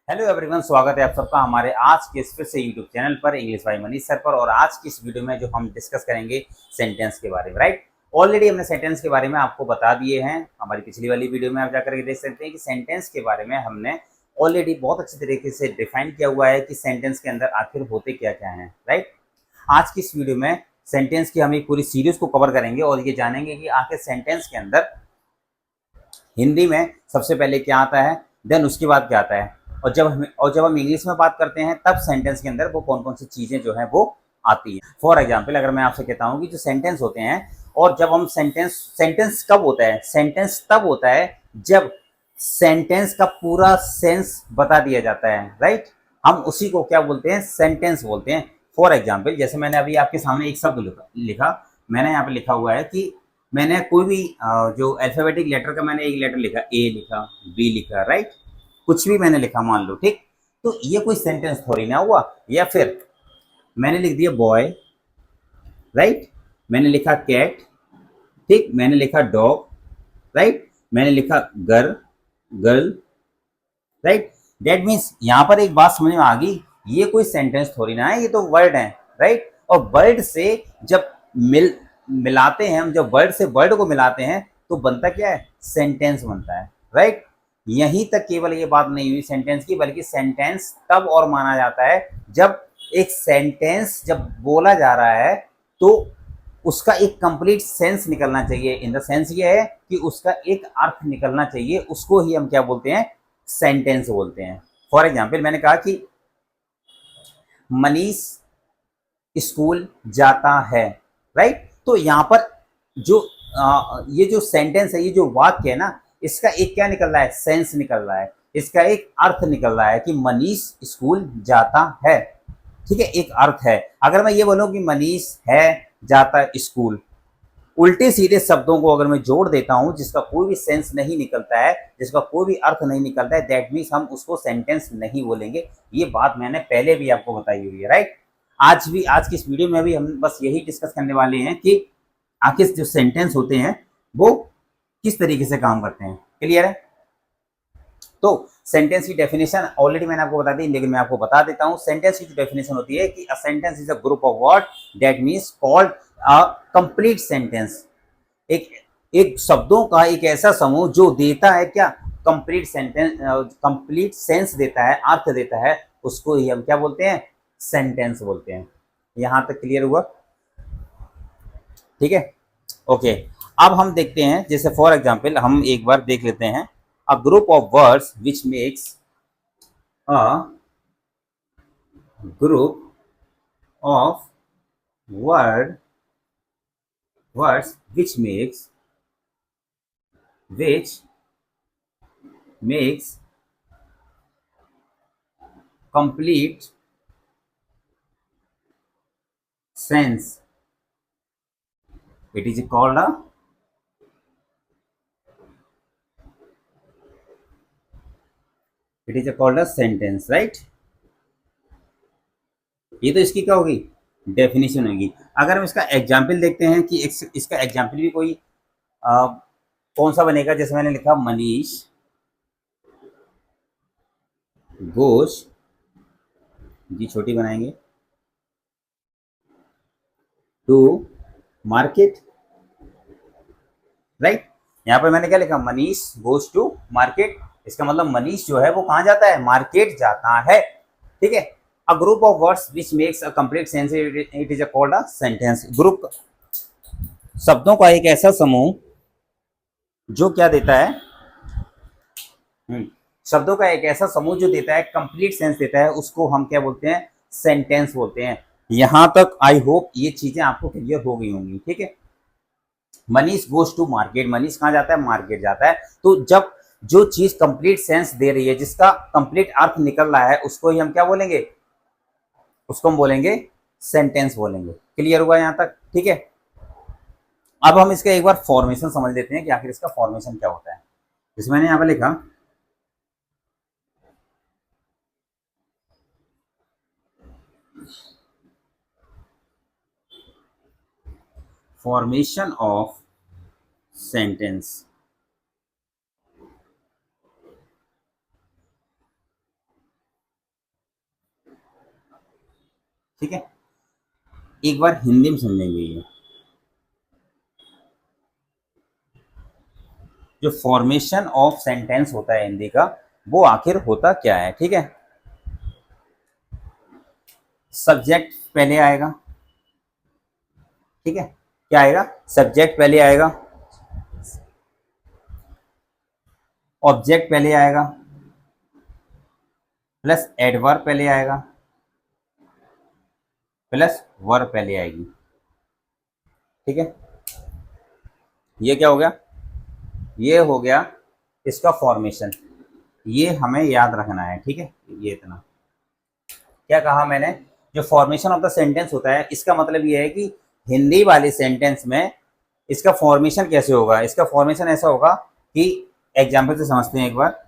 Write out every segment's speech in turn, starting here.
Hello everyone, स्वागत है आप सबका हमारे आज के इस फिर से यूट्यूब चैनल पर इंग्लिश बाय मनीष सर पर। और आज की इस वीडियो में जो हम डिस्कस करेंगे सेंटेंस के बारे में। राइट, ऑलरेडी हमने सेंटेंस के बारे में आपको बता दिए हैं। हमारी पिछली वाली वीडियो में आप जाकर के देख सकते हैं कि सेंटेंस के बारे में हमने ऑलरेडी बहुत अच्छे तरीके से डिफाइन किया हुआ है कि सेंटेंस के अंदर आखिर होते क्या क्या हैं। राइट, आज की इस वीडियो में सेंटेंस की हम एक पूरी सीरीज को कवर करेंगे और ये जानेंगे कि आखिर सेंटेंस के अंदर हिंदी में सबसे पहले क्या आता है, देन उसके बाद क्या आता है, और जब हम इंग्लिश में बात करते हैं तब सेंटेंस के अंदर वो कौन कौन सी चीज़ें जो है वो आती हैं। फॉर एग्जाम्पल, अगर मैं आपसे कहता हूँ कि जो सेंटेंस होते हैं, और जब हम सेंटेंस कब होता है, सेंटेंस तब होता है जब सेंटेंस का पूरा सेंस बता दिया जाता है। राइट, हम उसी को क्या बोलते हैं, सेंटेंस बोलते हैं। फॉर एग्जाम्पल, जैसे मैंने अभी आपके सामने एक शब्द लिखा, मैंने यहाँ पे लिखा हुआ है कि मैंने कोई भी जो अल्फाबेटिक लेटर का मैंने एक लेटर लिखा, ए लिखा, बी लिखा। राइट, कुछ भी मैंने लिखा मान लो, ठीक, तो ये कोई सेंटेंस थोड़ी ना हुआ। या फिर मैंने लिख दिया बॉय, राइट, मैंने लिखा कैट, ठीक, मैंने लिखा डॉग, राइट, मैंने लिखा गर्ल, राइट। दैट मीन्स यहाँ पर एक बात समझ में आ गई, ये कोई सेंटेंस थोड़ी ना है, ये तो वर्ड है। राइट, और वर्ड से जब मिलाते हैं हम, जब वर्ड से वर्ड को मिलाते हैं तो बनता क्या है, सेंटेंस बनता है। राइट, यहीं तक केवल ये बात नहीं हुई सेंटेंस की, बल्कि सेंटेंस तब और माना जाता है जब एक सेंटेंस जब बोला जा रहा है तो उसका एक कंप्लीट सेंस निकलना चाहिए। इन द सेंस ये है कि उसका एक अर्थ निकलना चाहिए, उसको ही हम क्या बोलते हैं, सेंटेंस बोलते हैं। फॉर एग्जाम्पल, मैंने कहा कि मनीष स्कूल जाता है। राइट, तो यहाँ पर जो ये जो सेंटेंस है, ये जो वाक्य है ना, इसका एक क्या निकल रहा है, सेंस निकल रहा है, इसका एक अर्थ निकल रहा है कि मनीष स्कूल जाता है। ठीक है, एक अर्थ है। अगर मैं ये बोलूं कि मनीष है जाता स्कूल, उल्टे सीधे शब्दों को अगर मैं जोड़ देता हूं जिसका कोई भी सेंस नहीं निकलता है, जिसका कोई भी अर्थ नहीं निकलता है, दैट मीन्स हम उसको सेंटेंस नहीं बोलेंगे। ये बात मैंने पहले भी आपको बताई हुई है। राइट, आज की इस वीडियो में भी हम बस यही डिस्कस करने वाले हैं कि आखिर जो सेंटेंस होते हैं वो किस तरीके से काम करते हैं। क्लियर है? तो सेंटेंस की डेफिनेशन ऑलरेडी मैंने आपको बता दी, लेकिन मैं आपको बता देता हूं। सेंटेंस की जो डेफिनेशन होती है कि a sentence is a group of word that means called a complete sentence. एक एक शब्दों का एक ऐसा समूह जो देता है क्या, कंप्लीट सेंटेंस, कंप्लीट सेंस देता है, अर्थ देता है, उसको ही हम क्या बोलते हैं, सेंटेंस बोलते हैं। यहां तक क्लियर हुआ? ठीक है, ओके। अब हम देखते हैं, जैसे फॉर एग्जांपल हम एक बार देख लेते हैं, a group of words which makes a group of words which makes complete sense. It is called a sentence, right? ये तो इसकी क्या होगी, डेफिनेशन होगी। अगर हम इसका एग्जाम्पल देखते हैं कि इसका एग्जाम्पल भी कोई कौन सा बनेगा, जैसे मैंने लिखा मनीष गोश, जी छोटी बनाएंगे, टू मार्केट। राइट, यहाँ पर मैंने क्या लिखा, मनीष गोज टू मार्केट। इसका मतलब मनीष जो है वो कहाँ जाता है, मार्केट जाता है। ठीक है, a group of words which makes a complete sense, it is called a sentence. Group, शब्दों का एक ऐसा समूह जो क्या देता है, शब्दों का एक ऐसा समूह जो देता है, कंप्लीट सेंस देता है, उसको हम क्या बोलते हैं, सेंटेंस बोलते हैं। यहां तक आई होप ये चीजें आपको क्लियर हो गई होंगी। ठीक है, Manish goes to market, Manish कहाँ जाता है, मार्केट जाता है। तो जब जो चीज कंप्लीट सेंस दे रही है, जिसका कंप्लीट अर्थ निकल रहा है, उसको ही हम क्या बोलेंगे, उसको हम बोलेंगे सेंटेंस बोलेंगे। क्लियर हुआ यहां तक? ठीक है, अब हम इसका एक बार फॉर्मेशन समझ लेते हैं कि आखिर इसका फॉर्मेशन क्या होता है। जैसे मैंने यहां पर लिखा, फॉर्मेशन ऑफ सेंटेंस। ठीक है, एक बार हिंदी में समझेंगे ये जो फॉर्मेशन ऑफ सेंटेंस होता है हिंदी का, वो आखिर होता क्या है। ठीक है, सब्जेक्ट पहले आएगा। ठीक है, क्या आएगा, सब्जेक्ट पहले आएगा, ऑब्जेक्ट पहले आएगा, प्लस एडवर्ब पहले आएगा, प्लस वर्ब पहले आएगी। ठीक है, ये क्या हो गया, ये हो गया इसका फॉर्मेशन। ये हमें याद रखना है। ठीक है, ये इतना क्या कहा मैंने, जो फॉर्मेशन ऑफ द सेंटेंस होता है, इसका मतलब ये है कि हिंदी वाले सेंटेंस में इसका फॉर्मेशन कैसे होगा। इसका फॉर्मेशन ऐसा होगा कि एग्जाम्पल से समझते हैं एक बार।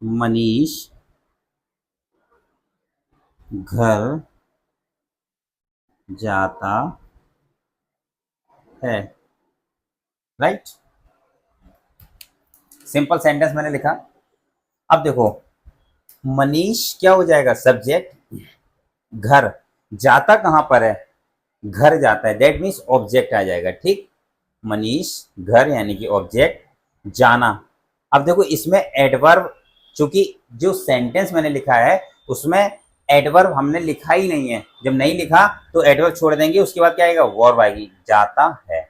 मनीष घर जाता है, राइट। सिंपल सेंटेंस मैंने लिखा। अब देखो, मनीष क्या हो जाएगा, सब्जेक्ट, घर जाता कहां पर है, घर जाता है, दैट मीन्स ऑब्जेक्ट आ जाएगा। ठीक, मनीष घर यानी कि ऑब्जेक्ट, जाना। अब देखो इसमें एडवर्ब, चूंकि जो सेंटेंस मैंने लिखा है उसमें एडवर्ब हमने लिखा ही नहीं है। जब नहीं लिखा तो एडवर्ब छोड़ देंगे, उसके बाद क्या आएगा, वर्ब आएगी, जाता है।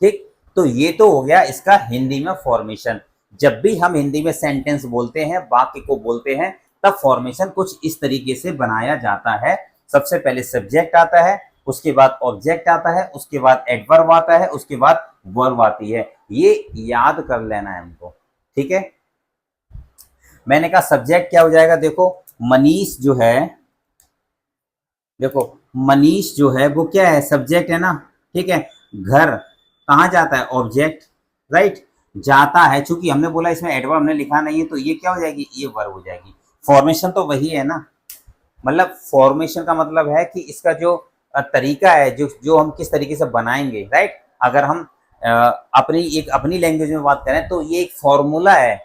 ठीक, तो ये तो हो गया इसका हिंदी में फॉर्मेशन। जब भी हम हिंदी में सेंटेंस बोलते हैं, वाक्य को बोलते हैं, तब फॉर्मेशन कुछ इस तरीके से बनाया जाता है। सबसे पहले सब्जेक्ट आता है, उसके बाद ऑब्जेक्ट आता है, उसके बाद एडवर्ब आता है, उसके बाद वर्ब आती है। ये याद कर लेना है हमको। ठीक है, मैंने कहा सब्जेक्ट क्या हो जाएगा, देखो मनीष जो है, देखो मनीष जो है वो क्या है, सब्जेक्ट है ना। ठीक है, घर कहाँ जाता है, ऑब्जेक्ट, राइट। जाता है, चूंकि हमने बोला इसमें एडवर्ब हमने लिखा नहीं है, तो ये क्या हो जाएगी, ये वर्ब हो जाएगी। फॉर्मेशन तो वही है ना, मतलब फॉर्मेशन का मतलब है कि इसका जो तरीका है, जो जो हम किस तरीके से बनाएंगे, राइट। अगर हम अपनी लैंग्वेज में बात करें तो ये एक फॉर्मूला है,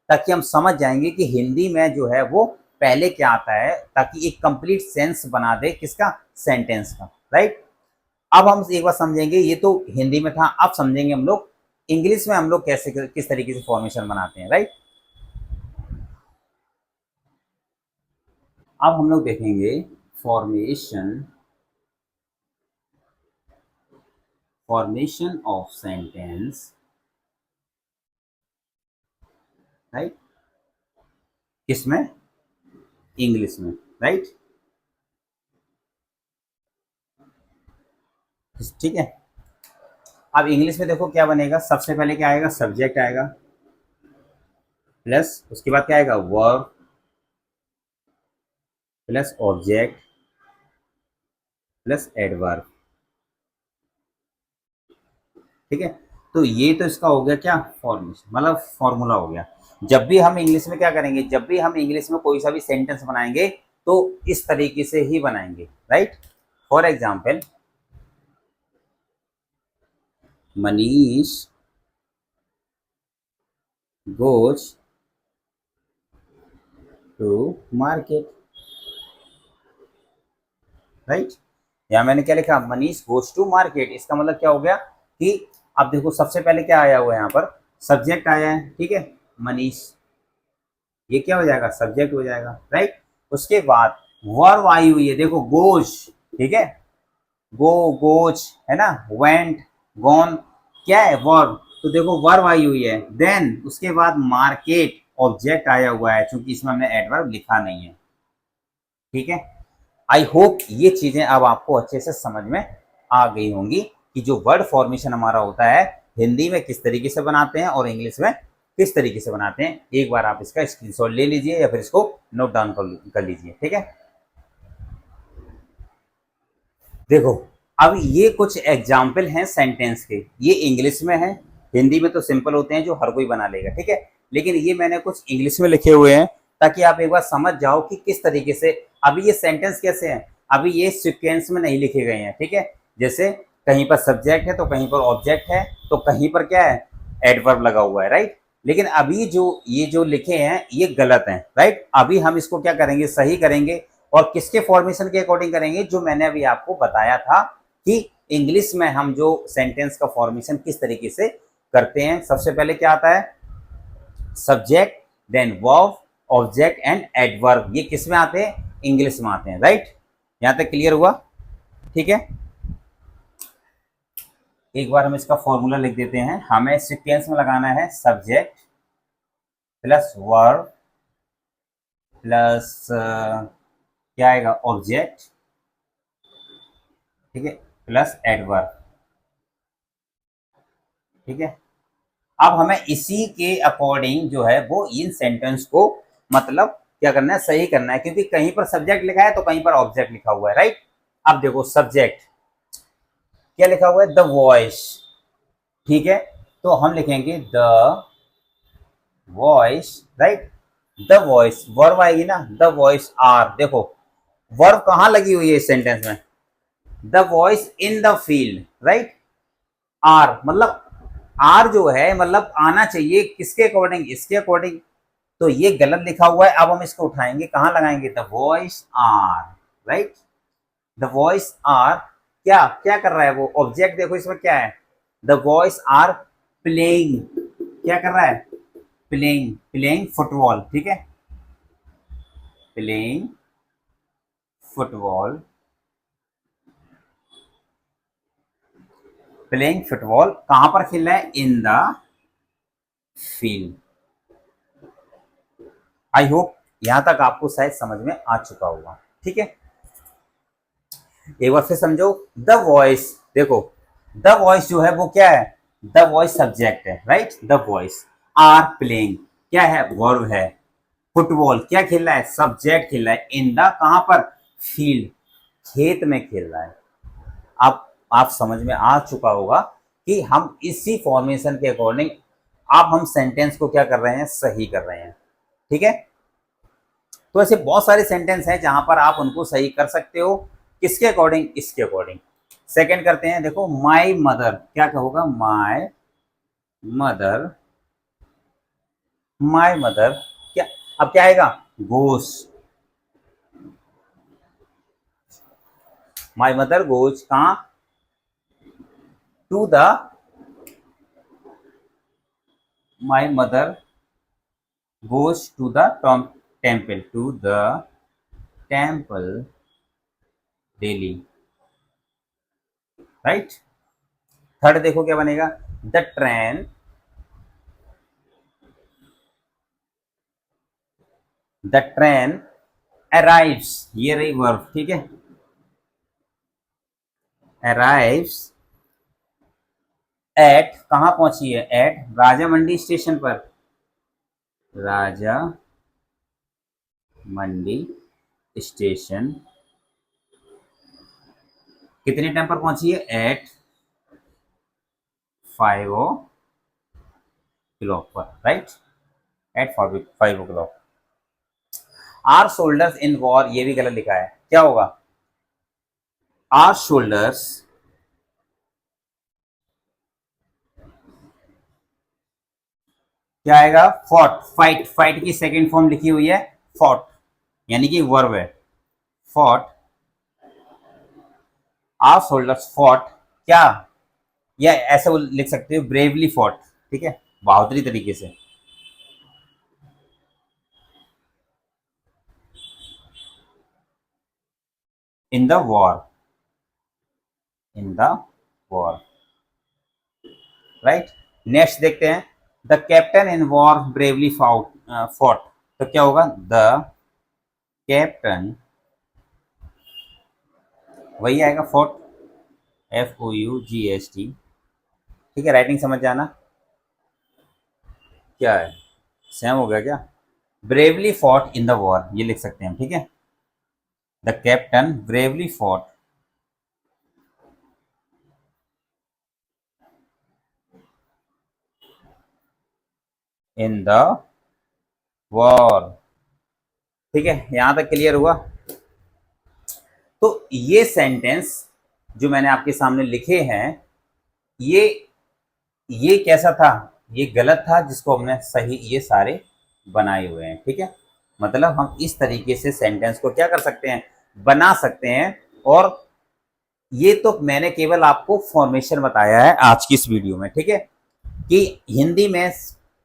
ताकि हम समझ जाएंगे कि हिंदी में जो है वो पहले क्या आता है, ताकि एक कंप्लीट सेंस बना दे किसका, सेंटेंस का, राइट। अब हम एक बार समझेंगे, ये तो हिंदी में था, अब समझेंगे हम लोग इंग्लिश में हम लोग कैसे किस तरीके से फॉर्मेशन बनाते हैं, राइट। अब हम लोग देखेंगे फॉर्मेशन ऑफ सेंटेंस, राइट, किसमें, इंग्लिश में, राइट। ठीक है, अब इंग्लिश में देखो क्या बनेगा, सबसे पहले क्या आएगा, सब्जेक्ट आएगा, प्लस उसके बाद क्या आएगा, verb, plus object, plus adverb. ठीक है, तो ये तो इसका हो गया क्या, फॉर्मेशन, मतलब फॉर्मूला हो गया। जब भी हम इंग्लिश में क्या करेंगे, जब भी हम इंग्लिश में कोई सा भी सेंटेंस बनाएंगे तो इस तरीके से ही बनाएंगे, right. For example, Manish goes to market, right. यहाँ मैंने क्या लिखा, मनीष गोज टू मार्केट। इसका मतलब क्या हो गया कि अब देखो सबसे पहले क्या आया हुआ है, यहाँ पर सब्जेक्ट आया है। ठीक है, मनीष, ये क्या हो जाएगा, सब्जेक्ट हो जाएगा, राइट। उसके बाद वर्ब आई हुई है, देखो गोज, ठीक है, गोज है ना, वेंट, गॉन, क्या है, वर्ब। तो देखो वर्ब आई हुई है, देन उसके बाद मार्केट, ऑब्जेक्ट आया हुआ है, क्योंकि इसमें हमने एडवर्ब लिखा नहीं है। ठीक है, आई होप ये चीजें अब आपको अच्छे से समझ में आ गई होंगी कि जो वर्ड फॉर्मेशन हमारा होता है हिंदी में किस तरीके से बनाते हैं और इंग्लिश में किस तरीके से बनाते हैं। एक बार आप इसका स्क्रीनशॉट ले लीजिए या फिर इसको नोट डाउन कर लीजिए। ठीक है, देखो अब ये कुछ एग्जाम्पल हैं सेंटेंस के, ये इंग्लिश में है, हिंदी में तो सिंपल होते हैं जो हर कोई बना लेगा। ठीक है, लेकिन ये मैंने कुछ इंग्लिश में लिखे हुए हैं ताकि आप एक बार समझ जाओ कि किस तरीके से अभी ये सेंटेंस कैसे हैं। अभी ये सीक्वेंस में नहीं लिखे गए हैं। ठीक है, जैसे कहीं पर सब्जेक्ट है तो कहीं पर ऑब्जेक्ट है तो कहीं पर क्या है, एडवर्ब लगा हुआ है, राइट। लेकिन अभी जो ये जो लिखे हैं ये गलत हैं, राइट। अभी हम इसको क्या करेंगे, सही करेंगे और किसके फॉर्मेशन के अकॉर्डिंग करेंगे, जो मैंने अभी आपको बताया था कि इंग्लिश में हम जो सेंटेंस का फॉर्मेशन किस तरीके से करते हैं। सबसे पहले क्या आता है, subject, then verb, object and adverb. ये किस में आते हैं, इंग्लिश में आते हैं, राइट। यहां तक क्लियर हुआ, ठीक है। एक बार हम इसका फॉर्मूला लिख देते हैं। हमें सीक्वेंस में लगाना है सब्जेक्ट प्लस वर्ब प्लस क्या आएगा, ऑब्जेक्ट, ठीक है, प्लस एडवर्ब, ठीक है। अब हमें इसी के अकॉर्डिंग जो है वो इन सेंटेंस को मतलब क्या करना है, सही करना है, क्योंकि कहीं पर सब्जेक्ट लिखा है तो कहीं पर ऑब्जेक्ट लिखा हुआ है, राइट। अब देखो सब्जेक्ट क्या लिखा हुआ है, द वॉइस, ठीक है, तो हम लिखेंगे the boys, right. The boys verb आएगी ना, द वॉइस आर, देखो वर्ब कहां लगी हुई है इस सेंटेंस में, the boys in the field, right. Are मतलब आर जो है मतलब आना चाहिए किसके अकॉर्डिंग, इसके अकॉर्डिंग, तो ये गलत लिखा हुआ है। अब हम इसको उठाएंगे, कहां लगाएंगे, the boys are, right. The boys are क्या क्या कर रहा है वो, ऑब्जेक्ट देखो इसमें क्या है, द वॉइस आर प्लेइंग, क्या कर रहा है, प्लेइंग, प्लेइंग फुटबॉल, ठीक है, प्लेइंग फुटबॉल, प्लेइंग फुटबॉल कहां पर खेल रहा है, इन द फील्ड। आई होप यहां तक आपको शायद समझ में आ चुका होगा, ठीक है। एक बार फिर समझो, द वॉइस, देखो द वॉइस जो है वो क्या है, द वॉइस सब्जेक्ट है, right. The boys are playing क्या है, वर्ब है। फुटबॉल क्या खेल रहा है, सब्जेक्ट खेल रहा है। इन द कहां पर, फील्ड, खेत में खेल रहा है। आप समझ में आ चुका होगा कि हम इसी फॉर्मेशन के अकॉर्डिंग अब हम सेंटेंस को क्या कर रहे हैं, सही कर रहे हैं, ठीक है। तो ऐसे बहुत सारे सेंटेंस हैं जहां पर आप उनको सही कर सकते हो, किसके अकॉर्डिंग, इसके अकॉर्डिंग। सेकंड करते हैं, देखो माई मदर क्या होगा, माई मदर, माई मदर क्या, अब क्या आएगा, गोस, माई मदर गोज कहां, to the, my mother goes to the temple, to the temple daily, right। Third देखो क्या बनेगा, the train, the train arrives, ये रही वर्ब, ठीक है, अराइव्स एट, कहां पहुंची है, एट राजा मंडी स्टेशन पर, राजा मंडी स्टेशन कितने टाइम पर पहुंची है, एट 5 o'clock पर, right, at 5 o'clock। Are soldiers in war, ये भी गलत लिखा है, क्या होगा, आर शोल्डर्स क्या आएगा, फॉट, फाइट, फाइट की सेकेंड फॉर्म लिखी हुई है फॉट, यानी कि वर्ब है, फॉट, आर शोल्डर्स फॉट क्या, या ऐसे लिख सकते हो ब्रेवली फॉट, ठीक है, बहादुरी तरीके से, in the war, in the war, right. Next देखते हैं, the captain in war bravely fought, तो क्या होगा, द कैप्टन, वही आएगा फॉट, FOUGST, ठीक है, राइटिंग समझ जाना, क्या है, सेम हो गया क्या, bravely fought in the war, ये लिख सकते हैं, ठीक है, the captain bravely fought in the war, ठीक है, यहां तक क्लियर हुआ। तो ये सेंटेंस जो मैंने आपके सामने लिखे हैं, ये कैसा था, ये गलत था, जिसको हमने सही ये सारे बनाए हुए हैं, ठीक है। मतलब हम इस तरीके से सेंटेंस को क्या कर सकते हैं, बना सकते हैं। और ये तो मैंने केवल आपको फॉर्मेशन बताया है आज की इस वीडियो में, ठीक है, कि हिंदी में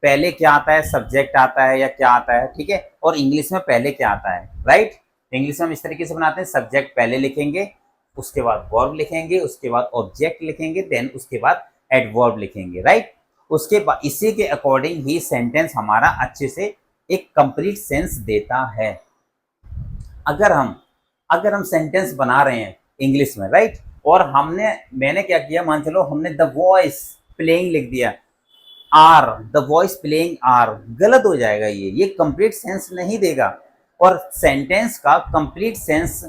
पहले क्या आता है, सब्जेक्ट आता है या क्या आता है, ठीक है, और इंग्लिश में पहले क्या आता है, राइट। इंग्लिश में हम इस तरीके से बनाते हैं, सब्जेक्ट पहले लिखेंगे, उसके बाद वर्ब लिखेंगे, उसके बाद ऑब्जेक्ट लिखेंगे, देन उसके बाद एडवर्ब लिखेंगे, राइट। उसके बाद इसी के अकॉर्डिंग ही सेंटेंस हमारा अच्छे से एक कंप्लीट सेंस देता है। अगर हम सेंटेंस बना रहे हैं इंग्लिश में, राइट, और मैंने क्या किया, मान चलो हमने द वॉइस प्लेइंग लिख दिया, are, the boys playing are, गलत हो जाएगा, ये कंप्लीट सेंस नहीं देगा। और सेंटेंस का कंप्लीट सेंस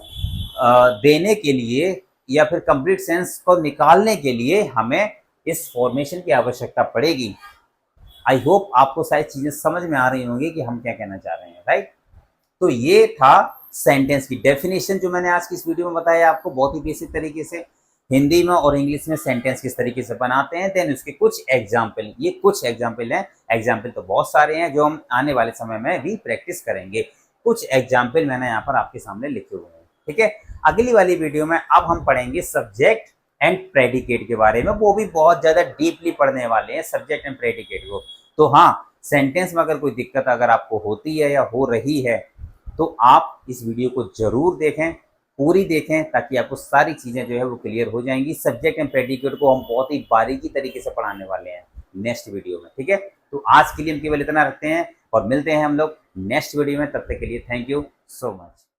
देने के लिए या फिर कंप्लीट सेंस को निकालने के लिए हमें इस फॉर्मेशन की आवश्यकता पड़ेगी। आई होप आपको सारी चीजें समझ में आ रही होंगी कि हम क्या कहना चाह रहे हैं, राइट। तो ये था सेंटेंस की डेफिनेशन जो मैंने आज की इस वीडियो में बताया आपको, बहुत ही बेसिक तरीके से हिंदी में और इंग्लिश में सेंटेंस किस तरीके से बनाते हैं। देन उसके कुछ एग्जाम्पल, ये कुछ एग्जाम्पल हैं, एग्जाम्पल तो बहुत सारे हैं जो हम आने वाले समय में भी प्रैक्टिस करेंगे। कुछ एग्जाम्पल मैंने यहाँ पर आपके सामने लिखे हुए हैं, ठीक है। अगली वाली वीडियो में अब हम पढ़ेंगे सब्जेक्ट एंड प्रेडिकेट के बारे में, वो भी बहुत ज्यादा डीपली पढ़ने वाले हैं सब्जेक्ट एंड प्रेडिकेट को। तो हाँ, सेंटेंस में अगर कोई दिक्कत अगर आपको होती है या हो रही है तो आप इस वीडियो को जरूर देखें, पूरी देखें, ताकि आपको सारी चीजें जो है वो क्लियर हो जाएंगी। सब्जेक्ट एंड प्रेडिकेट को हम बहुत ही बारीकी तरीके से पढ़ाने वाले हैं नेक्स्ट वीडियो में, ठीक है। तो आज के लिए हम केवल इतना रखते हैं और मिलते हैं हम लोग नेक्स्ट वीडियो में। तब तक के लिए थैंक यू सो मच।